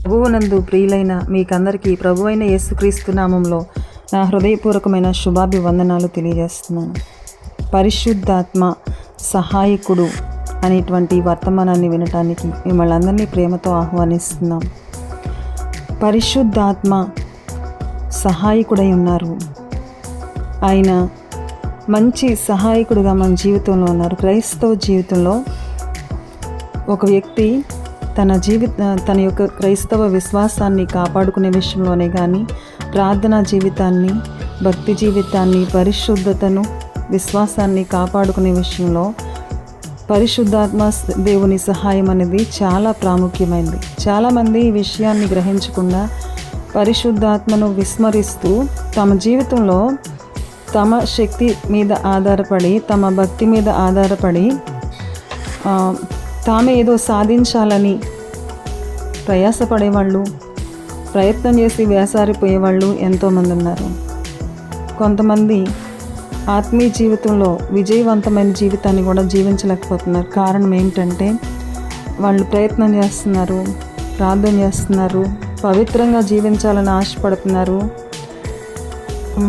ప్రభువునందు ప్రియులైన మీకందరికీ ప్రభువైన యేసుక్రీస్తు నామంలో నా హృదయపూర్వకమైన శుభాభివందనాలు తెలియజేస్తున్నాను. పరిశుద్ధాత్మ సహాయకుడు అనేటువంటి వర్తమానాన్ని వినటానికి మిమ్మల్ని అందరినీ ప్రేమతో ఆహ్వానిస్తున్నాం. పరిశుద్ధాత్మ సహాయకుడై ఉన్నారు. ఆయన మంచి సహాయకుడుగా మన జీవితంలో ఉన్నారు. క్రైస్తవ జీవితంలో ఒక వ్యక్తి తన యొక్క క్రైస్తవ విశ్వాసాన్ని కాపాడుకునే విషయంలోనే కానీ, ప్రార్థనా జీవితాన్ని, భక్తి జీవితాన్ని, పరిశుద్ధతను, విశ్వాసాన్ని కాపాడుకునే విషయంలో పరిశుద్ధాత్మ దేవుని సహాయం అనేది చాలా ప్రాముఖ్యమైనది. చాలామంది ఈ విషయాన్ని గ్రహించకుండా పరిశుద్ధాత్మను విస్మరిస్తూ తమ జీవితంలో తమ శక్తి మీద ఆధారపడి, తమ భక్తి మీద ఆధారపడి తామే ఏదో సాధించాలని ప్రయాసపడేవాళ్ళు, ప్రయత్నం చేసి వేసారిపోయేవాళ్ళు ఎంతోమంది ఉన్నారు. కొంతమంది ఆత్మీయ జీవితంలో విజయవంతమైన జీవితాన్ని కూడా జీవించలేకపోతున్నారు. కారణం ఏమిటంటే వాళ్ళు ప్రయత్నం చేస్తున్నారు, ప్రార్థన చేస్తున్నారు, పవిత్రంగా జీవించాలని ఆశపడుతున్నారు.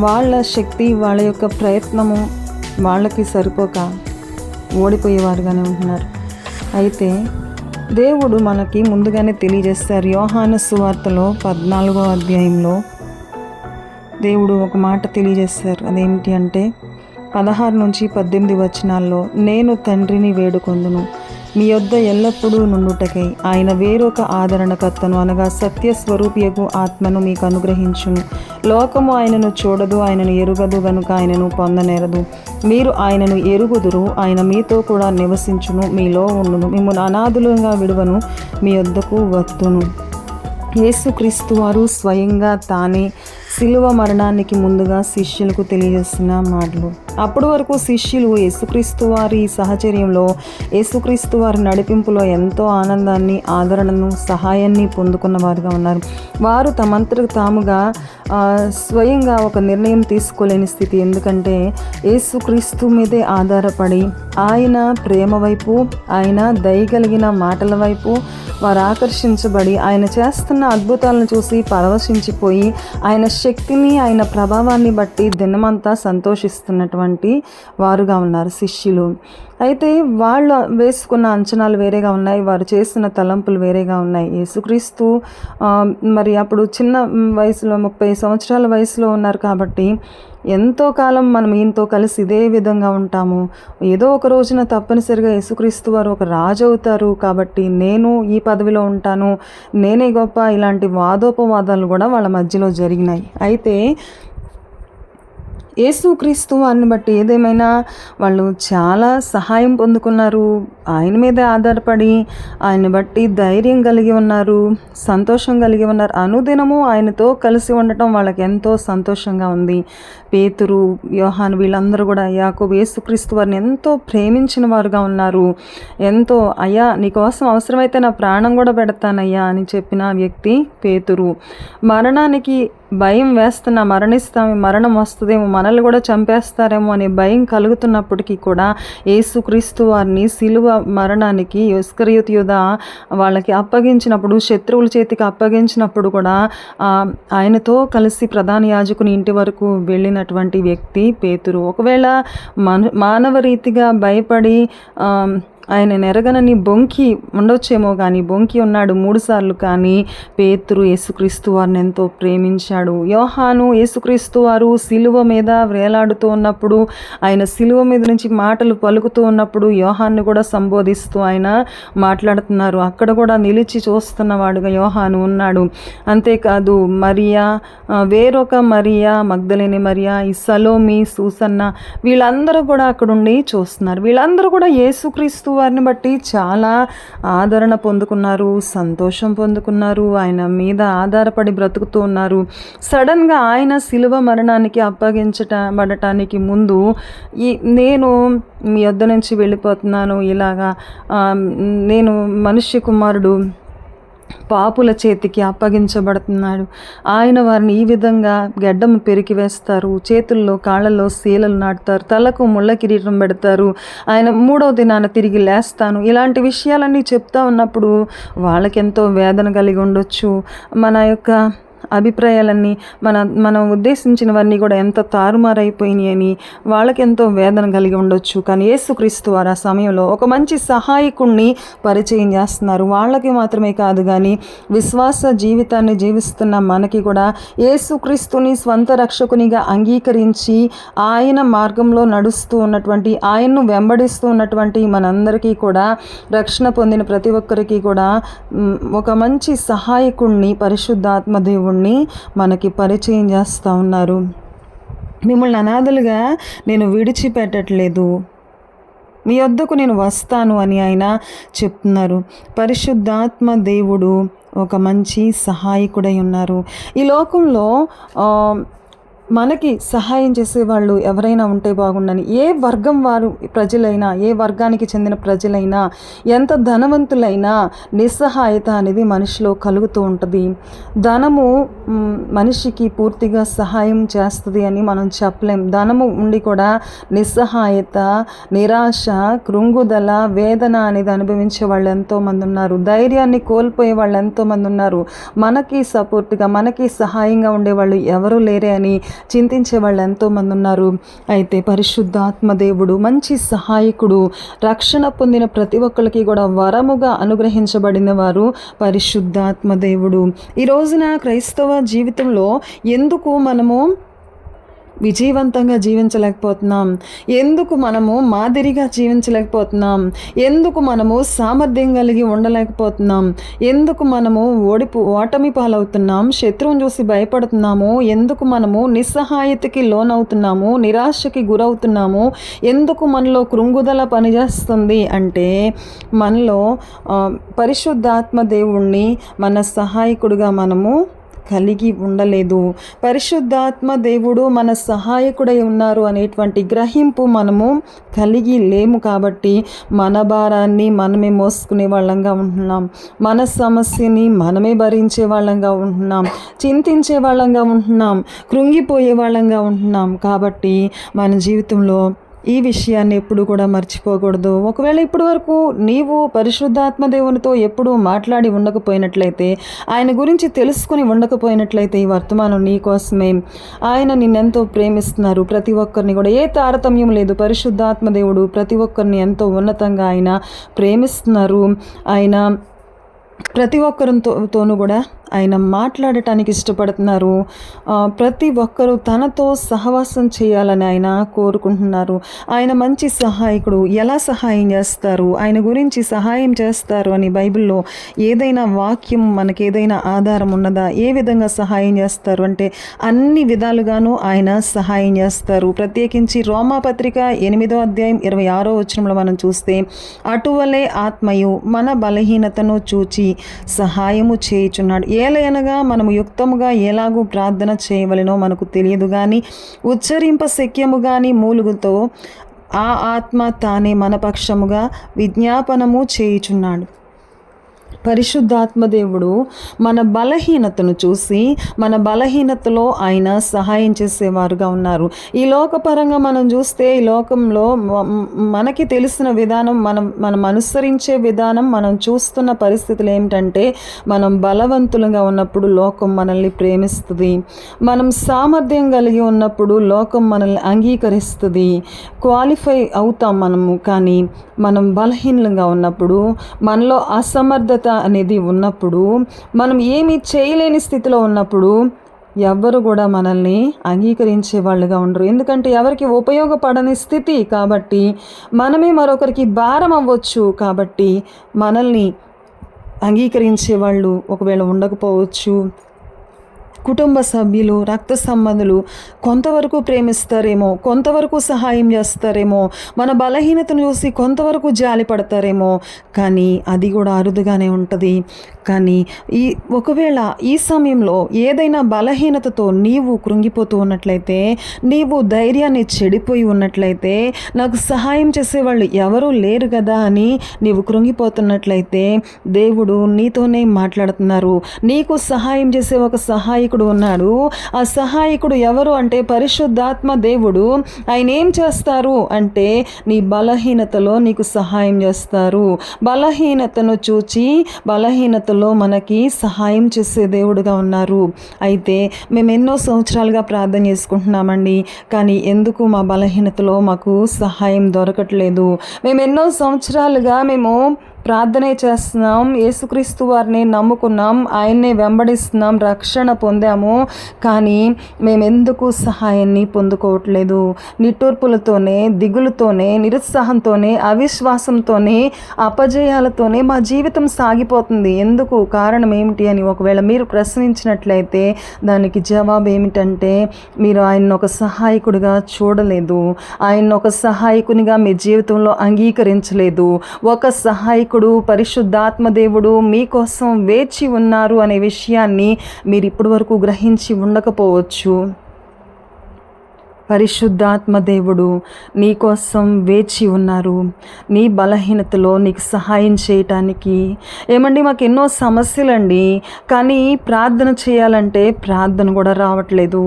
వాళ్ళ శక్తి, వాళ్ళ యొక్క ప్రయత్నము వాళ్ళకి సరిపోక ఓడిపోయేవారుగానే ఉంటున్నారు. అయితే దేవుడు మనకి ముందుగానే తెలియజేస్తారు. యోహాను సువార్తలో 14వ అధ్యాయంలో దేవుడు ఒక మాట తెలియజేస్తారు. అదేమిటి అంటే 16 నుంచి 18 వచనాల్లో, నేను తండ్రిని వేడుకొందును మీ యొద్ద ఎల్లప్పుడూ నుండుటకై ఆయన వేరొక ఆదరణకర్తను అనగా సత్యస్వరూపియగు ఆత్మను మీకు అనుగ్రహించును. లోకము ఆయనను చూడదు, ఆయనను ఎరుగదు గనుక ఆయనను పొందనేరదు. మీరు ఆయనను ఎరుగుదురు, ఆయన మీతో కూడా నివసించును, మీలో ఉండును, మిమ్మల్ని అనాథులుగా విడువను, మీ యొద్దకు వత్తును. యేసుక్రీస్తు వారు స్వయంగా తానే శిలువ మరణానికి ముందుగా శిష్యులకు తెలియజేసిన మాటలు. అప్పటి వరకు శిష్యులు యేసుక్రీస్తు వారి సహచర్యంలో, యేసుక్రీస్తు వారి నడిపింపులో ఎంతో ఆనందాన్ని, ఆదరణను, సహాయాన్ని పొందుకున్న వారుగా ఉన్నారు. వారు తమంతకు తాముగా స్వయంగా ఒక నిర్ణయం తీసుకోలేని స్థితి. ఎందుకంటే యేసుక్రీస్తు మీదే ఆధారపడి ఆయన ప్రేమ వైపు, ఆయన దయగలిగిన మాటల వైపు వారు ఆకర్షించబడి ఆయన చేస్తున్న అద్భుతాలను చూసి పరవశించిపోయి ఆయన శక్తిని, ఆయన ప్రభావాన్ని బట్టి దినమంతా సంతోషిస్తున్నటువంటి వారుగా ఉన్నారు శిష్యులు. అయితే వాళ్ళు వేసుకున్న అంచనాలు వేరేగా ఉన్నాయి, వారు చేస్తున్న తలంపులు వేరేగా ఉన్నాయి. యేసుక్రీస్తు మరి అప్పుడు చిన్న వయసులో 30 సంవత్సరాల వయసులో ఉన్నారు కాబట్టి ఎంతో కాలం మనం ఈయనతో కలిసి ఇదే విధంగా ఉంటాము. ఏదో ఒక రోజున తప్పనిసరిగా యేసుక్రీస్తు వారు ఒక రాజు అవుతారు కాబట్టి నేను ఈ పదవిలో ఉంటాను, నేనే గొప్ప, ఇలాంటి వాదోపవాదాలు కూడా వాళ్ళ మధ్యలో జరిగినాయి. అయితే యేసుక్రీస్తు వారిని బట్టి ఏదేమైనా వాళ్ళు చాలా సహాయం పొందుకున్నారు. ఆయన మీదే ఆధారపడి ఆయన బట్టి ధైర్యం కలిగి ఉన్నారు, సంతోషం కలిగి ఉన్నారు. అనుదినము ఆయనతో కలిసి ఉండటం వాళ్ళకి ఎంతో సంతోషంగా ఉంది. పేతురు, యోహాను వీళ్ళందరూ కూడా యాకోబు యేసుక్రీస్తు వారిని ఎంతో ప్రేమించిన వారుగా ఉన్నారు. ఎంతో, అయ్యా నీకోసం అవసరమైతే నా ప్రాణం కూడా పెడతానయ్యా అని చెప్పిన వ్యక్తి పేతురు. మరణానికి భయం వేస్తున్నా, మరణం వస్తుందేమో, మనల్ని కూడా చంపేస్తారేమో అనే భయం కలుగుతున్నప్పటికీ కూడా యేసుక్రీస్తు వారిని సిలువ మరణానికి ఇస్కరియోతు యూదా వాళ్ళకి అప్పగించినప్పుడు, శత్రువుల చేతికి అప్పగించినప్పుడు కూడా ఆయనతో కలిసి ప్రధాన యాజకుని ఇంటి వరకు వెళ్ళినటువంటి వ్యక్తి పేతురు. ఒకవేళ మానవ రీతిగా భయపడి ఆయన నెరగనని బొంకి ఉండొచ్చేమో, కానీ బొంకి ఉన్నాడు 3 సార్లు. కానీ పేతురు యేసుక్రీస్తు వారిని ఎంతో ప్రేమించాడు. యోహాను యేసుక్రీస్తు వారు సిలువ మీద వేలాడుతూ ఉన్నప్పుడు, ఆయన సిలువ మీద నుంచి మాటలు పలుకుతూ ఉన్నప్పుడు యోహాన్ని కూడా సంబోధిస్తూ ఆయన మాట్లాడుతున్నారు. అక్కడ కూడా నిలిచి చూస్తున్నవాడుగా యోహాను ఉన్నాడు. అంతేకాదు మరియా, వేరొక మరియా, మగ్దలేని మరియా, ఈ సలోమి, సూసన్న వీళ్ళందరూ కూడా అక్కడుండి చూస్తున్నారు. వీళ్ళందరూ కూడా యేసుక్రీస్తు వారిని బట్టి చాలా ఆదరణ పొందుకున్నారు, సంతోషం పొందుకున్నారు, ఆయన మీద ఆధారపడి బ్రతుకుతూ ఉన్నారు. సడన్గా ఆయన శిలువ మరణానికి అప్పగించబడటానికి ముందు నేను మీ వద్ద నుంచి వెళ్ళిపోతున్నాను, ఇలాగా నేను మనుష్య కుమారుడు పాపుల చేతికి అప్పగించబడుతున్నాడు. ఆయన వారిని ఈ విధంగా గెడ్డము పెరికి వేస్తారు, చేతుల్లో కాళ్ళల్లో శీలలు నాటుతారు, తలకు ముళ్ళ కిరీటం పెడతారు, ఆయన 3వ దినాన తిరిగి లేస్తాను, ఇలాంటి విషయాలన్నీ చెప్తా ఉన్నప్పుడు వాళ్ళకెంతో వేదన కలిగి ఉండొచ్చు. మన యొక్క అభిప్రాయాలన్నీ మనం ఉద్దేశించినవన్నీ కూడా ఎంత తారుమారైపోయినాయని వాళ్ళకెంతో వేదన కలిగి ఉండొచ్చు. కానీ యేసుక్రీస్తు వారు ఆ సమయంలో ఒక మంచి సహాయకుణ్ణి పరిచయం చేస్తున్నారు. వాళ్ళకి మాత్రమే కాదు కానీ విశ్వాస జీవితాన్ని జీవిస్తున్న మనకి కూడా యేసుక్రీస్తుని స్వంత రక్షకునిగా అంగీకరించి ఆయన మార్గంలో నడుస్తూ ఉన్నటువంటి, ఆయన్ను వెంబడిస్తూ ఉన్నటువంటి మనందరికీ కూడా, రక్షణ పొందిన ప్రతి ఒక్కరికి కూడా ఒక మంచి సహాయకుణ్ణి పరిశుద్ధాత్మ దేవుణ్ణి మనకి పరిచయం చేస్తూ ఉన్నారు. మిమ్మల్ని అనాథలుగా నేను విడిచిపెట్టట్లేదు, మీ వద్దకు నేను వస్తాను అని ఆయన చెప్తున్నారు. పరిశుద్ధాత్మ దేవుడు ఒక మంచి సహాయకుడై ఉన్నారు. ఈ లోకంలో మనకి సహాయం చేసేవాళ్ళు ఎవరైనా ఉంటే బాగుండని, ఏ వర్గం వారు ప్రజలైనా, ఏ వర్గానికి చెందిన ప్రజలైనా, ఎంత ధనవంతులైనా నిస్సహాయత అనేది మనిషిలో కలుగుతూ ఉంటుంది. ధనము మనిషికి పూర్తిగా సహాయం చేస్తుంది అని మనం చెప్పలేం. ధనము ఉండి కూడా నిస్సహాయత, నిరాశ, కృంగుదల, వేదన అనేది అనుభవించే వాళ్ళు ఎంతోమంది ఉన్నారు. ధైర్యాన్ని కోల్పోయే వాళ్ళు ఎంతోమంది ఉన్నారు. మనకి సపోర్ట్గా, మనకి సహాయంగా ఉండేవాళ్ళు ఎవరూ లేరే అని చింతించే వాళ్ళు ఎంతోమంది ఉన్నారు. అయితే పరిశుద్ధాత్మ దేవుడు మంచి సహాయకుడు. రక్షణ పొందిన ప్రతి ఒక్కరికి కూడా వరముగా అనుగ్రహించబడిన వారు పరిశుద్ధాత్మ దేవుడు. ఈ రోజున క్రైస్తవ జీవితంలో ఎందుకు మనము విజయవంతంగా జీవించలేకపోతున్నాం? ఎందుకు మనము మాదిరిగా జీవించలేకపోతున్నాం? ఎందుకు మనము సామర్థ్యం కలిగి ఉండలేకపోతున్నాం? ఎందుకు మనము ఓటమి పాలవుతున్నాం? శత్రువుని చూసి భయపడుతున్నాము? ఎందుకు మనము నిస్సహాయతకి లోనవుతున్నాము? నిరాశకి గురవుతున్నాము? ఎందుకు మనలో కృంగుదల పనిచేస్తుంది అంటే మనలో పరిశుద్ధాత్మ దేవుణ్ణి మన సహాయకుడిగా మనము కలిగి ఉండలేదు. పరిశుద్ధాత్మ దేవుడు మన సహాయకుడై ఉన్నారు అనేటువంటి గ్రహింపు మనము కలిగి లేము. కాబట్టి మన భారాన్ని మనమే మోసుకునే వాళ్ళంగా ఉంటున్నాం, మన సమస్యని మనమే భరించే వాళ్ళంగా ఉంటున్నాం, చింతించే వాళ్ళంగా ఉంటున్నాం, కృంగిపోయే వాళ్ళంగా ఉంటున్నాం. కాబట్టి మన జీవితంలో ఈ విషయాన్ని ఎప్పుడు కూడా మర్చిపోకూడదు. ఒకవేళ ఇప్పటి వరకు నీవు పరిశుద్ధాత్మ దేవునితో ఎప్పుడూ మాట్లాడి ఉండకపోయినట్లయితే, ఆయన గురించి తెలుసుకుని ఉండకపోయినట్లయితే ఈ వర్తమానం నీ కోసమే. ఆయన నిన్నెంతో ప్రేమిస్తున్నారు. ప్రతి ఒక్కరిని కూడా ఏ తారతమ్యం లేదు. పరిశుద్ధాత్మ దేవుడు ప్రతి ఒక్కరిని ఎంతో ఉన్నతంగా ఆయన ప్రేమిస్తున్నారు. ఆయన ప్రతి ఒక్కరితోనూ కూడా ఆయన మాట్లాడటానికి ఇష్టపడుతున్నారు. ప్రతి ఒక్కరూ తనతో సహవాసం చేయాలని ఆయన కోరుకుంటున్నారు. ఆయన మంచి సహాయకుడు. ఎలా సహాయం చేస్తారు, ఆయన గురించి సహాయం చేస్తారు అని బైబిల్లో ఏదైనా వాక్యం మనకి ఏదైనా ఆధారం ఉన్నదా? ఏ విధంగా సహాయం చేస్తారు అంటే అన్ని విధాలుగాను ఆయన సహాయం చేస్తారు. ప్రత్యేకించి రోమాపత్రిక 8వ అధ్యాయం 26వ వచనంలో మనం చూస్తే, అటువలే ఆత్మయు మన బలహీనతను చూచి సహాయము చేయుచున్నాడు. ఏలయనగా మనము యుక్తముగా ఎలాగూ ప్రార్థన చేయవలెనో మనకు తెలియదు కానీ ఉచ్చరింప శక్యము కానీ మూలుగుతో ఆ ఆత్మ తానే మన పక్షముగా విజ్ఞాపనము చేయుచున్నాడు. పరిశుద్ధాత్మ దేవుడు మన బలహీనతను చూసి మన బలహీనతలో ఆయన సహాయం చేసేవారుగా ఉన్నారు. ఈ లోకపరంగా మనం చూస్తే ఈ లోకంలో మనకి తెలిసిన విధానం, మనం అనుసరించే విధానం, మనం చూస్తున్న పరిస్థితులు ఏమిటంటే, మనం బలవంతులుగా ఉన్నప్పుడు లోకం మనల్ని ప్రేమిస్తుంది, మనం సామర్థ్యం కలిగి ఉన్నప్పుడు లోకం మనల్ని అంగీకరిస్తుంది, క్వాలిఫై అవుతాం మనము. కానీ మనం బలహీనంగా ఉన్నప్పుడు, మనలో అసమర్థత అనేది ఉన్నప్పుడు, మనం ఏమీ చేయలేని స్థితిలో ఉన్నప్పుడు ఎవ్వరు కూడా మనల్ని అంగీకరించే వాళ్ళుగా ఉండరు. ఎందుకంటే ఎవరికి ఉపయోగపడని స్థితి. కాబట్టి మనమే మరొకరికి భారం అవ్వచ్చు. కాబట్టి మనల్ని అంగీకరించే వాళ్ళు ఒకవేళ ఉండకపోవచ్చు. కుటుంబ సభ్యులు, రక్త సంబంధులు కొంతవరకు ప్రేమిస్తారేమో, కొంతవరకు సహాయం చేస్తారేమో, మన బలహీనతను చూసి కొంతవరకు జాలి పడతారేమో, కానీ అది కూడా అరుదుగానే ఉంటుంది. కానీ ఒకవేళ ఈ సమయంలో ఏదైనా బలహీనతతో నీవు కృంగిపోతూ ఉన్నట్లయితే, నీవు ధైర్యాన్ని చెడిపోయి ఉన్నట్లయితే, నాకు సహాయం చేసేవాళ్ళు ఎవరూ లేరు కదా అని నీవు కృంగిపోతున్నట్లయితే, దేవుడు నీతోనే మాట్లాడుతున్నారు. నీకు సహాయం చేసే ఒక సహాయకుడు ఉన్నాడు. ఆ సహాయకుడు ఎవరు అంటే పరిశుద్ధాత్మ దేవుడు. ఆయన ఏం చేస్తారు అంటే నీ బలహీనతలో నీకు సహాయం చేస్తారు. బలహీనతను చూచి బలహీనతలో మనకి సహాయం చేసే దేవుడుగా ఉన్నారు. అయితే మేము ఎన్నో సంవత్సరాలుగా ప్రార్థన చేసుకుంటున్నామండి, కానీ ఎందుకు మా బలహీనతలో మాకు సహాయం దొరకట్లేదు? మేము ఎన్నో సంవత్సరాలుగా ప్రార్థనే చేస్తున్నాం, యేసుక్రీస్తు వారిని నమ్ముకున్నాం, ఆయన్నే వెంబడిస్తున్నాం, రక్షణ పొందాము, కానీ మేమెందుకు సహాయాన్ని పొందుకోవట్లేదు? నిట్టూర్పులతోనే, దిగులుతోనే, నిరుత్సాహంతోనే, అవిశ్వాసంతోనే, అపజయాలతోనే మా జీవితం సాగిపోతుంది. ఎందుకు? కారణం ఏమిటి అని ఒకవేళ మీరు ప్రశ్నించినట్లయితే దానికి జవాబు ఏమిటంటే, మీరు ఆయన్ని ఒక సహాయకుడిగా చూడలేదు, ఆయన్ని ఒక సహాయకునిగా మీ జీవితంలో అంగీకరించలేదు. ఒక సహాయకుడు పరిశుద్ధాత్మ దేవుడు మీకోసం వేచి ఉన్నారు అనే విషయాన్ని మీరు ఇప్పటి వరకు గ్రహించి ఉండకపోవచ్చు. పరిశుద్ధాత్మ దేవుడు నీకోసం వేచి ఉన్నారు, నీ బలహీనతలో నీకు సహాయం చేయటానికి. ఏమండి, మాకు ఎన్నో సమస్యలండి, కానీ ప్రార్థన చేయాలంటే ప్రార్థన కూడా రావట్లేదు,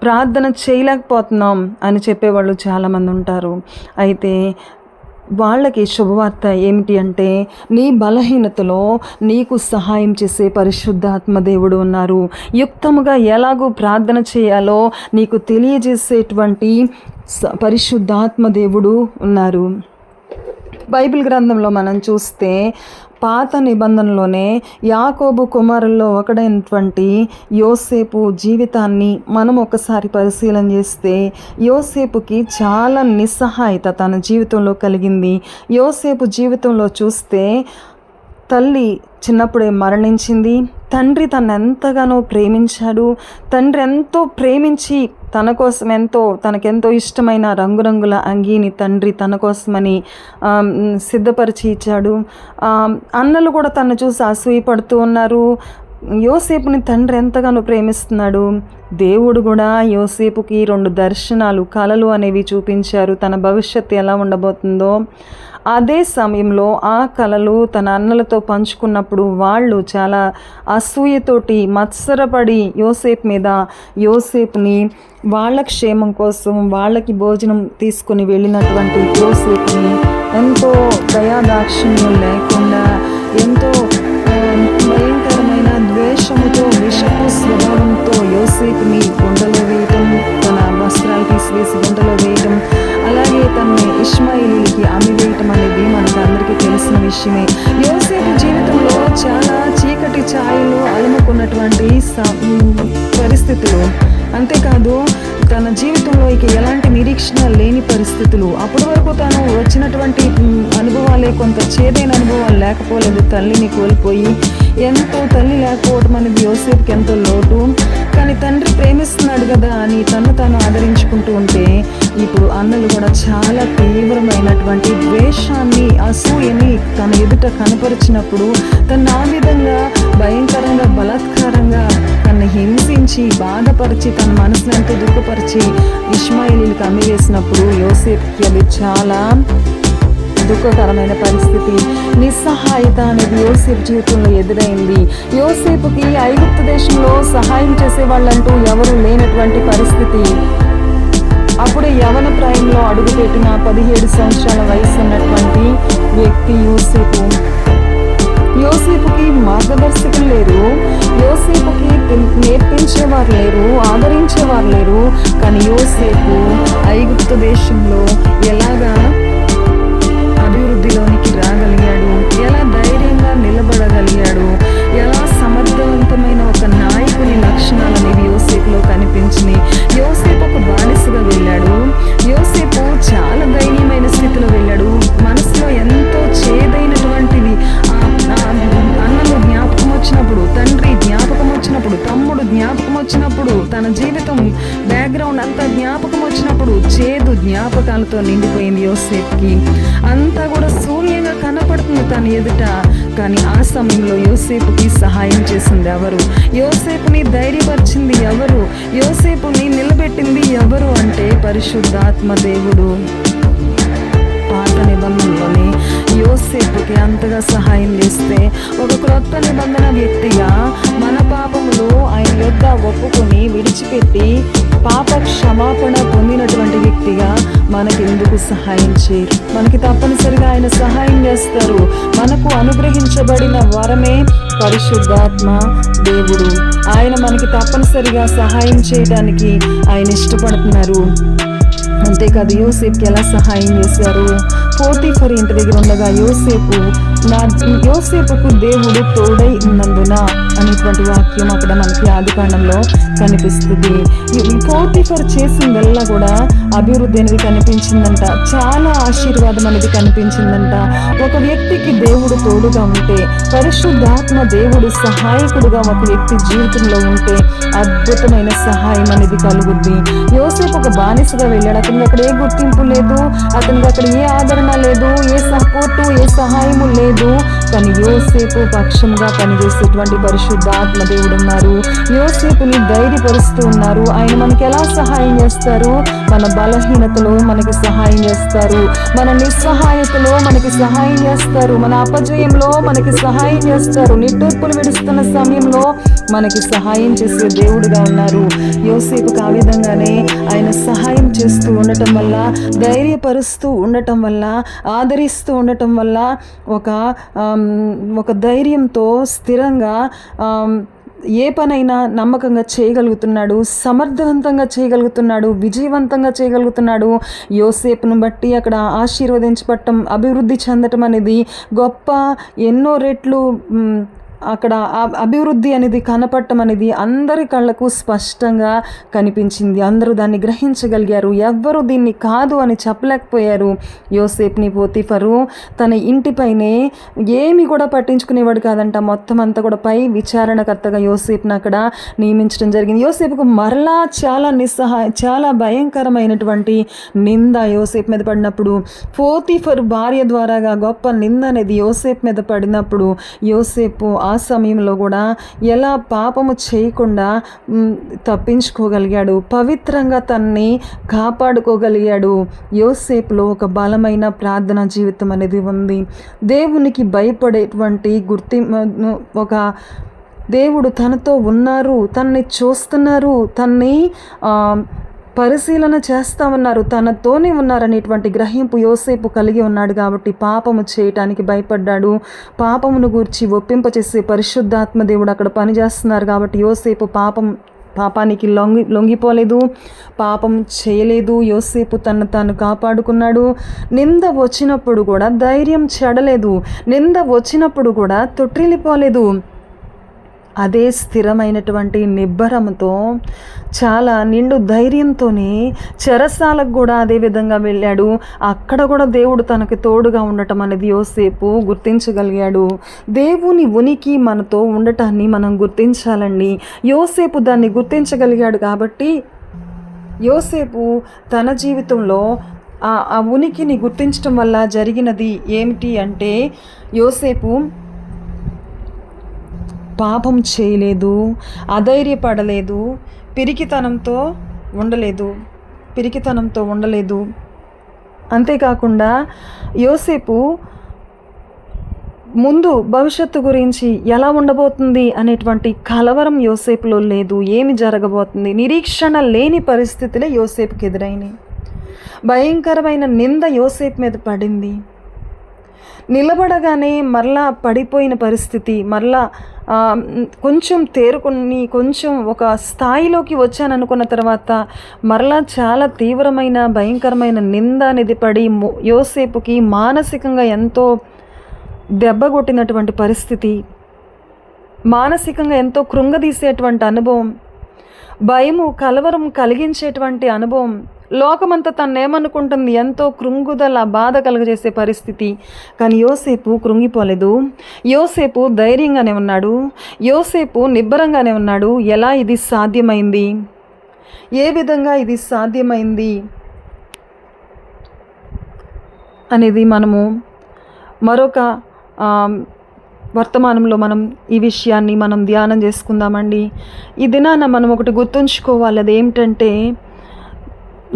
ప్రార్థన చేయలేకపోతున్నాం అని చెప్పేవాళ్ళు చాలామంది ఉంటారు. అయితే వాళ్ళకి శుభవార్త ఏమిటి అంటే, నీ బలహీనతలో నీకు సహాయం చేసే పరిశుద్ధాత్మ దేవుడు ఉన్నారు. యుక్తముగా ఎలాగూ ప్రార్థన చేయాలో నీకు తెలియజేసేటువంటి పరిశుద్ధాత్మ దేవుడు ఉన్నారు. బైబిల్ గ్రంథంలో మనం చూస్తే పాత నిబంధనలోనే యాకోబు కుమారుల్లో ఒకడైనటువంటి యోసేపు జీవితాన్ని మనం ఒకసారి పరిశీలన చేస్తే, యోసేపుకి చాలా నిస్సహాయత తన జీవితంలో కలిగింది. యోసేపు జీవితంలో చూస్తే తల్లి చిన్నప్పుడే మరణించింది. తండ్రి తను ఎంతగానో ప్రేమించాడు. తండ్రి ఎంతో ప్రేమించి తనకెంతో ఇష్టమైన రంగురంగుల అంగీని తండ్రి తన కోసమని సిద్ధపరిచి ఇచ్చాడు. అన్నలు కూడా తను చూసి అసూయపడుతూ ఉన్నారు. యోసేపుని తండ్రి ఎంతగానో ప్రేమిస్తున్నాడు. దేవుడు కూడా యోసేపుకి 2 దర్శనాలు, కలలు అనేవి చూపించారు, తన భవిష్యత్తు ఎలా ఉండబోతుందో. అదే సమయంలో ఆ కలలు తన అన్నలతో పంచుకున్నప్పుడు వాళ్ళు చాలా అసూయతోటి మత్సరపడి యోసేపుని వాళ్ళ క్షేమం కోసం వాళ్ళకి భోజనం తీసుకుని వెళ్ళినటువంటి యోసేపుని ఎంతో దయాదాక్షిణ్యం లేకుండా, ఎంతో భయంకరమైన ద్వేషముతో, విషపు స్వభావంతో యోసేపుని గుండెలో వేయటం, తన వస్త్రాలు తీసివేసి గుండెలో వేయటం, అలాగే తనని ఇష్మాయిలీకి అమ్మివేయటం అనేది మనకు అందరికీ తెలిసిన విషయమే. యోసేపు జీవితంలో చాలా చీకటి ఛాయలు అలుముకున్నటువంటి పరిస్థితులు, అంతేకాదు తన జీవితంలో ఇక ఎలాంటి నిరీక్షణ లేని పరిస్థితులు. అప్పటి వరకు తను వచ్చినటువంటి అనుభవాలే కొంత చేదైన అనుభవాలు లేకపోలేదు. తల్లిని కోల్పోయి ఎంతో తల్లి లేకపోవడం అనేది యోసేపుకి ఎంతో లోటు. కానీ తండ్రి ప్రేమిస్తున్నాడు కదా అని తను ఆదరించుకుంటూ ఉంటే, ఇప్పుడు అన్నలు కూడా చాలా తీవ్రమైనటువంటి ద్వేషాన్ని, అసూయని తన ఎదుట కనపరిచినప్పుడు తను ఆ విధంగా భయంకరంగా, బలాత్కారంగా తనని హింసించి, బాధపరిచి, తన మనసును ఎంతో దుఃఖపరిచి ఇష్మాయిలీలకు అమ్మివేసినప్పుడు యోసేపుకి అది చాలా దుఃఖకరమైన పరిస్థితి. నిస్సహాయత అనేది యోసేపు జీవితంలో ఎదురైంది. యోసేపుకి ఐగుప్తు దేశంలో సహాయం చేసేవాళ్ళంటూ ఎవరూ లేనటువంటి పరిస్థితి. అప్పుడే యవన ప్రాయంలో అడుగుపెట్టిన 17 సంవత్సరాల వయసు ఉన్నటువంటి వ్యక్తి యోసేపుకి మార్గదర్శకులు లేరు, యోసేపుకి నేర్పించేవారు లేరు, ఆదరించేవారు లేరు. కానీ యోసేపు ఐగుప్తు దేశంలో ఎలాగా అభివృద్ధిలోనికి రాగలిగాడు, ఎలా ధైర్యంగా నిలబడగలిగాడు, ఎలా సమర్థవంతమైన ఒక నాయకుని లక్షణాలు అనేవి యోసేపులో కనిపించినాయి. యోసేపు ఒక బానిసగా వెళ్ళాడు. యోసేపు చాలా దయనీయమైన స్థితిలో వెళ్ళాడు. మనసులో ఎంతో చేదైనటువంటిది, అన్నలు జ్ఞాపకం వచ్చినప్పుడు, తండ్రి జ్ఞాపకం వచ్చినప్పుడు, తమ్ముడు జ్ఞాపకం వచ్చినప్పుడు, తన జీవితం బ్యాక్గ్రౌండ్ అంతా జ్ఞాపకం వచ్చినప్పుడు చేదు జ్ఞాపకాలతో నిండిపోయింది యోసేపుకి. అంతా కూడా శూన్యంగా కనపడుతుంది తన ఎదుట. కానీ ఆ సమయంలో యోసేపుకి సహాయం చేసింది ఎవరు? యోసేపుని ధైర్యపరిచింది ఎవరు? యోసేపుని నిలబెట్టింది ఎవరు అంటే పరిశుద్ధాత్మ దేవుడు. పాత నిబంధనలోని యోసేపుకి అంతగా సహాయం చేస్తే, ఒక క్రొత్త నిబంధన వ్యక్తిగా మన పాపములు ఆయన యొద్ద ఒప్పుకొని విడిచిపెట్టి పాప క్షమాపణ పొందినటువంటి వ్యక్తిగా మనకెందుకు సహాయం చేయరు? మనకి తప్పనిసరిగా ఆయన సహాయం చేస్తారు. మనకు అనుగ్రహించబడిన వరమే పరిశుద్ధాత్మ దేవుడు. ఆయన మనకి తప్పనిసరిగా సహాయం చేయడానికి ఆయన ఇష్టపడుతున్నారు. అంతేకాదు, యోసేపుకి ఎలా సహాయం చేశారు? పోతీఫర్ ఇంటి దగ్గర ఉండగా యోసేపుకు దేవుడు తోడై ఉన్నందున అనేటువంటి వాక్యం అక్కడ మనకి ఆదికాండంలో కనిపిస్తుంది. పోతీఫర్ చేసిందల్లా కూడా అభివృద్ధి అనేది కనిపించిందంట. చాలా ఆశీర్వాదం అనేది కనిపించిందంట. ఒక వ్యక్తికి దేవుడు తోడుగా ఉంటే, పరిశుద్ధాత్మ దేవుడు సహాయకుడుగా ఒక వ్యక్తి జీవితంలో ఉంటే అద్భుతమైన సహాయం అనేది కలుగుద్ది. యోసేపు ఒక బానిసగా వెళ్ళాడు. అతనికి అక్కడ ఏ గుర్తింపు లేదు, అతనికి అక్కడ ఏ ఆదరణ లేదు, ఏ సపోర్టు, ఏ సహాయము లేదు. కానీ యోసేపు పక్షంగా పనిచేసేటువంటి పరిశుద్ధాత్మ దేవుడు ఉన్నారు. యోసేపుని ధైర్యపరుస్తూ ఉన్నారు. ఆయన మనకి ఎలా సహాయం చేస్తారు? మన బలహీనతలో మనకి సహాయం చేస్తారు, మన నిస్సహాయతలో మనకి సహాయం చేస్తారు, మన అపజయంలో మనకి సహాయం చేస్తారు, నిట్టూర్పులు విడుస్తున్న సమయంలో మనకి సహాయం చేసే దేవుడుగా ఉన్నారు. యోసేపుకు ఆ విధంగానే ఆయన సహాయం చేస్తూ ఉండటం వల్ల, ధైర్యపరుస్తూ ఉండటం వల్ల, ఆదరిస్తూ ఉండటం వల్ల ఒక ధైర్యంతో స్థిరంగా ఏ పనైనా నమ్మకంగా చేయగలుగుతున్నాడు, సమర్థవంతంగా చేయగలుగుతున్నాడు, విజయవంతంగా చేయగలుగుతున్నాడు. యోసేపును బట్టి అక్కడ ఆశీర్వదించబడటం, అభివృద్ధి చెందటం అనేది గొప్ప, ఎన్నో రెట్లు అక్కడ అభివృద్ధి అనేది కనపడటం అనేది అందరి కళ్ళకు స్పష్టంగా కనిపించింది. అందరూ దాన్ని గ్రహించగలిగారు. ఎవ్వరూ దీన్ని కాదు అని చెప్పలేకపోయారు. యోసేపుని పోతీఫరు తన ఇంటిపైనే ఏమి కూడా పట్టించుకునేవాడు కాదంట. మొత్తం అంతా కూడా పై విచారణకర్తగా యోసేపుని అక్కడ నియమించడం జరిగింది. యోసేపుకు మరలా చాలా భయంకరమైనటువంటి నింద యోసేపు మీద పడినప్పుడు, పోతీఫరు భార్య ద్వారాగా గొప్ప నింద అనేది యోసేపు మీద పడినప్పుడు, యోసేపు ఆ సమయంలో కూడా ఎలా పాపము చేయకుండా తప్పించుకోగలిగాడు, పవిత్రంగా తన్ని కాపాడుకోగలిగాడు. యోసేపులో ఒక బలమైన ప్రార్థనా జీవితం అనేది ఉంది. దేవునికి భయపడేటువంటి ఒక దేవుడు తనతో ఉన్నారు, తన్ని చూస్తున్నారు, తన్ని పరిశీలన చేస్తామన్నారు, తనతోనే ఉన్నారనేటువంటి గ్రహింపు యోసేపు కలిగి ఉన్నాడు. కాబట్టి పాపము చేయటానికి భయపడ్డాడు. పాపమును గూర్చి ఒప్పింపచేసే పరిశుద్ధాత్మ దేవుడు అక్కడ పనిచేస్తున్నారు. కాబట్టి యోసేపు పాపానికి లొంగిపోలేదు, పాపం చేయలేదు. యోసేపు తాను కాపాడుకున్నాడు. నింద వచ్చినప్పుడు కూడా ధైర్యం చెడలేదు, నింద వచ్చినప్పుడు కూడా తొట్టిల్లిపోలేదు. అదే స్థిరమైనటువంటి నిబ్బరంతో, చాలా నిండు ధైర్యంతోనే చెరసాలకు కూడా అదే విధంగా వెళ్ళాడు. అక్కడ కూడా దేవుడు తనకి తోడుగా ఉండటం అనేది యోసేపు గుర్తించగలిగాడు. దేవుని ఉనికి మనతో ఉండటాన్ని మనం గుర్తించాలండి. యోసేపు దాన్ని గుర్తించగలిగాడు. కాబట్టి యోసేపు తన జీవితంలో ఆ ఉనికిని గుర్తించడం వల్ల జరిగినది ఏమిటి అంటే, యోసేపు పాపం చేయలేదు, అధైర్యపడలేదు, పిరికితనంతో ఉండలేదు. అంతేకాకుండా యోసేపు ముందు భవిష్యత్తు గురించి ఎలా ఉండబోతుంది అనేటువంటి కలవరం యోసేపులో లేదు. ఏమి జరగబోతుంది, నిరీక్షణ లేని పరిస్థితులే యోసేపుకి ఎదురైనాయి. భయంకరమైన నింద యోసేపు మీద పడింది. నిలబడగానే మరలా పడిపోయిన పరిస్థితి, మరలా కొంచెం తేరుకొని కొంచెం ఒక స్థాయిలోకి వచ్చాననుకున్న తర్వాత మరలా చాలా తీవ్రమైన భయంకరమైన నింద అనేది పడి యోసేపుకి మానసికంగా ఎంతో దెబ్బ కొట్టినటువంటి పరిస్థితి, మానసికంగా ఎంతో కృంగదీసేటువంటి అనుభవం, భయము కలవరం కలిగించేటువంటి అనుభవం, లోకమంతా తన్నేమనుకుంటుంది, ఎంతో కృంగుదల, బాధ కలుగజేసే పరిస్థితి. కానీ యోసేపు కృంగిపోలేదు. యోసేపు ధైర్యంగానే ఉన్నాడు. యోసేపు నిబ్బరంగానే ఉన్నాడు. ఎలా ఇది సాధ్యమైంది, ఏ విధంగా ఇది సాధ్యమైంది అనేది మనము మరొక వర్తమానంలో మనం ఈ విషయాన్ని మనం ధ్యానం చేసుకుందామండి. ఈ దినాన మనం ఒకటి గుర్తుంచుకోవాలి, అదేమిటంటే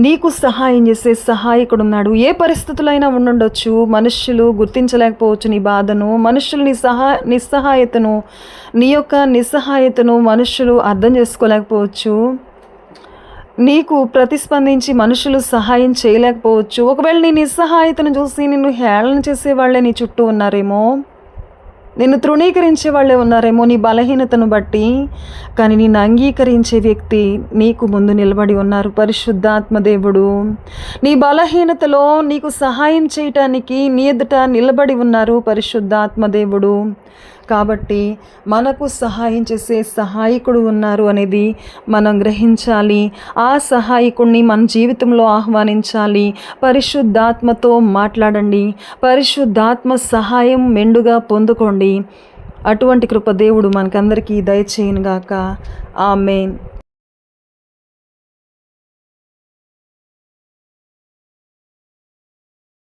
నీకు సహాయం చేసే సహాయకుడు ఉన్నాడు. ఏ పరిస్థితులైనా ఉండుండొచ్చు, మనుష్యులు గుర్తించలేకపోవచ్చు నీ బాధను, మనుష్యులు నిస్సహాయతను, నీ యొక్క నిస్సహాయతను మనుష్యులు అర్థం చేసుకోలేకపోవచ్చు, నీకు ప్రతిస్పందించి మనుషులు సహాయం చేయలేకపోవచ్చు. ఒకవేళ నీ నిస్సహాయతను చూసి నిన్ను హేళన చేసేవాళ్లే నీ చుట్టూ ఉన్నారేమో, నిన్ను తృణీకరించే వాళ్ళే ఉన్నారేమో నీ బలహీనతను బట్టి. కానీ నిన్ను అంగీకరించే వ్యక్తి నీకు ముందు నిలబడి ఉన్నారు, పరిశుద్ధాత్మ దేవుడు. నీ బలహీనతలో నీకు సహాయం చేయటానికి నీ ఎదుట నిలబడి ఉన్నారు పరిశుద్ధాత్మ దేవుడు. కాబట్టి మనకు సహాయం చేసే సహాయకుడు ఉన్నారు అనేది మనం గ్రహించాలి. ఆ సహాయకుడిని మన జీవితంలో ఆహ్వానించాలి. పరిశుద్ధాత్మతో మాట్లాడండి, పరిశుద్ధాత్మ సహాయం మెండుగా పొందుకోండి. అటువంటి కృప దేవుడు మనకందరికీ దయచేయునుగాక. ఆమేన్.